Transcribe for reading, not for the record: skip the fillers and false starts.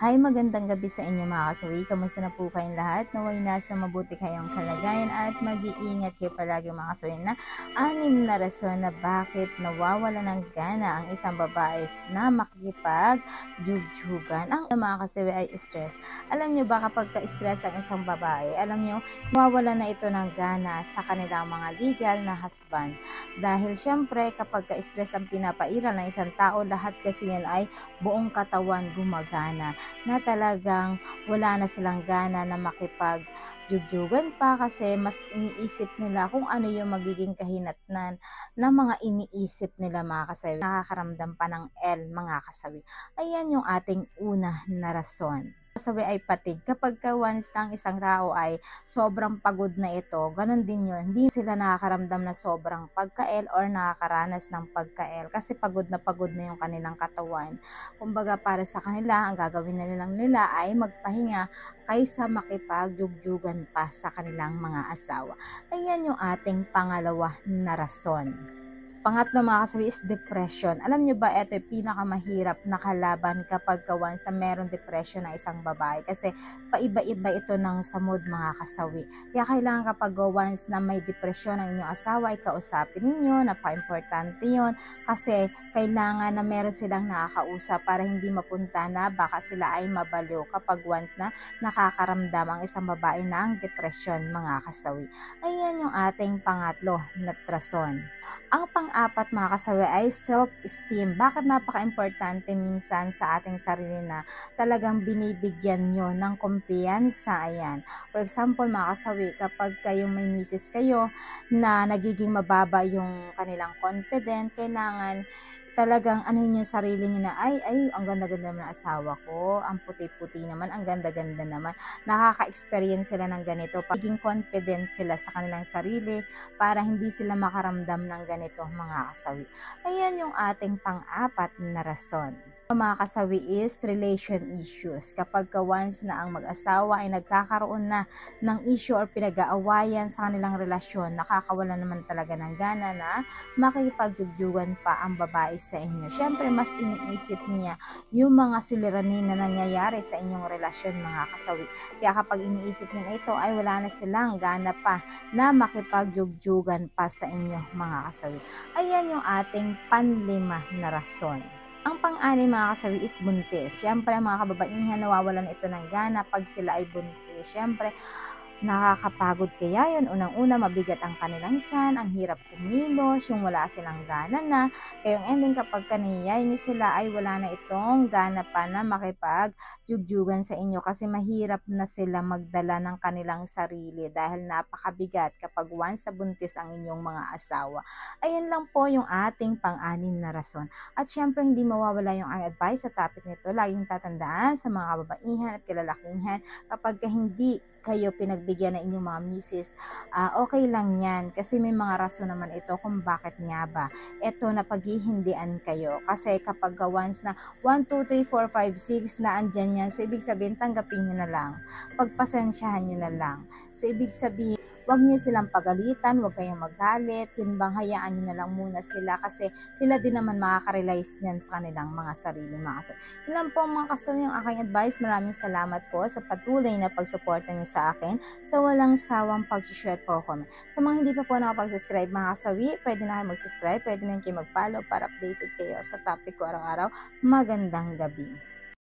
Hi, magandang gabi sa inyo mga kasawi. Kamusta na po kayong lahat? Naway nasa mabuti kayong kalagayan at mag-iingat kayo palagi mga kasawi na 6 na rason na bakit nawawala ng gana ang isang babae na makikipag-jugjugan. Ang mga kasawi ay stress. Alam nyo ba kapag ka-stress ang isang babae, alam nyo, nawawala na ito ng gana sa kanilang mga legal na husband. Dahil syempre kapag ka-stress ang pinapairal ng isang tao, lahat kasi yan ay buong katawan gumagana na talagang wala na silang gana na makipag-jugjugan pa kasi mas iniisip nila kung ano yung magiging kahinatnan ng mga iniisip nila mga kasawi. Nakakaramdam pa ng mga kasawi. Ayan yung ating una na rason. Kasawi ay patig. Kapag once na ang isang tao ay sobrang pagod na ito, ganun din yun. Hindi sila nakakaramdam na sobrang pagkael or nakakaranas ng pagkael kasi pagod na yung kanilang katawan. Kumbaga para sa kanila, ang gagawin na nilang nila ay magpahinga kaysa makipag-jugjugan pa sa kanilang mga asawa. Ayan yung ating pangalawa na rason. Pangatlo mga kasawi is depression. Alam nyo ba, ito yung pinakamahirap na kalaban kapag once na meron depression na isang babae. Kasi paiba-iba ito ng sa mood mga kasawi. Kaya kailangan kapag once na may depression ang inyong asawa, ay kausapin ninyo, napaka-importante yun. Kasi kailangan na meron silang nakakausap para hindi mapunta na baka sila ay mabaliw kapag once na nakakaramdam ang isang babae ng depression mga kasawi. Ayan yung ating pangatlo na rason. Ang pang-apat mga kasawi ay self-esteem. Bakit napaka-importante minsan sa ating sarili na talagang binibigyan nyo ng kumpiyansa? Ayan. For example mga kasawi, kapag kayong may misis kayo na nagiging mababa yung kanilang confident, kailangan talagang yung sarili niyo na ay ang ganda-ganda naman ng asawa ko, ang puti-puti naman, ang ganda-ganda naman. Nakaka-experience sila ng ganito, pagiging confident sila sa kanilang sarili para hindi sila makaramdam ng ganito mga kasawi. Ayan yung ating pang-apat na rason. Mga kasawi is relation issues. Kapag once na ang mag-asawa ay nagkakaroon na ng issue or pinag-aawayan sa kanilang relasyon, nakakawala naman talaga ng gana na makikipag-jugjugan pa ang babae sa inyo. Syempre, mas iniisip niya yung mga suliranin na nangyayari sa inyong relasyon mga kasawi. Kaya kapag iniisip niya na ito, ay wala na silang gana pa na makipag-jugjugan pa sa inyo mga kasawi. Ayan yung ating panlima na rason. Ang pang-anim mga kasawi is buntis. Siyempre mga kababaihan, nawawalan ito ng gana pag sila ay buntis. Siyempre, nakakapagod kaya yun. Unang-una, mabigat ang kanilang tiyan, ang hirap kumilos, yung wala silang gana na. Kaya yung ending kapag kaniyay nyo sila ay wala na itong gana pa na makipag-jugjugan sa inyo kasi mahirap na sila magdala ng kanilang sarili dahil napakabigat kapag once na buntis ang inyong mga asawa. Ayan lang po yung ating pang-anim na rason. At syempre hindi mawawala yung advice sa topic nito. Laging tatandaan sa mga kababaihan at kalalakihan kapag hindi kayo pinagbigyan ng inyong mga misis, okay lang yan kasi may mga rason naman ito kung bakit nga ba ito na paghihindian kayo kasi kapag once na 1, 2, 3, 4, 5, 6 na andyan yan, so ibig sabihin tanggapin nyo na lang, pagpasensyahan nyo na lang, so ibig sabihin wag nyo silang pagalitan, wag kayong magalit, yun bang hayaan nyo na lang muna sila kasi sila din naman makaka-realize niyan sa kanilang mga sarili mga kasawi. Yun lang po mga kasawi yung aking advice. Maraming salamat po sa patuloy na pagsuporta niyo sa akin sa walang sawang pag-share po comment. Sa mga hindi pa po nakapag-subscribe mga kasawi, pwede na kayo mag-subscribe, pwede na kayo mag-follow para updated kayo sa topic ko araw-araw. Magandang gabi.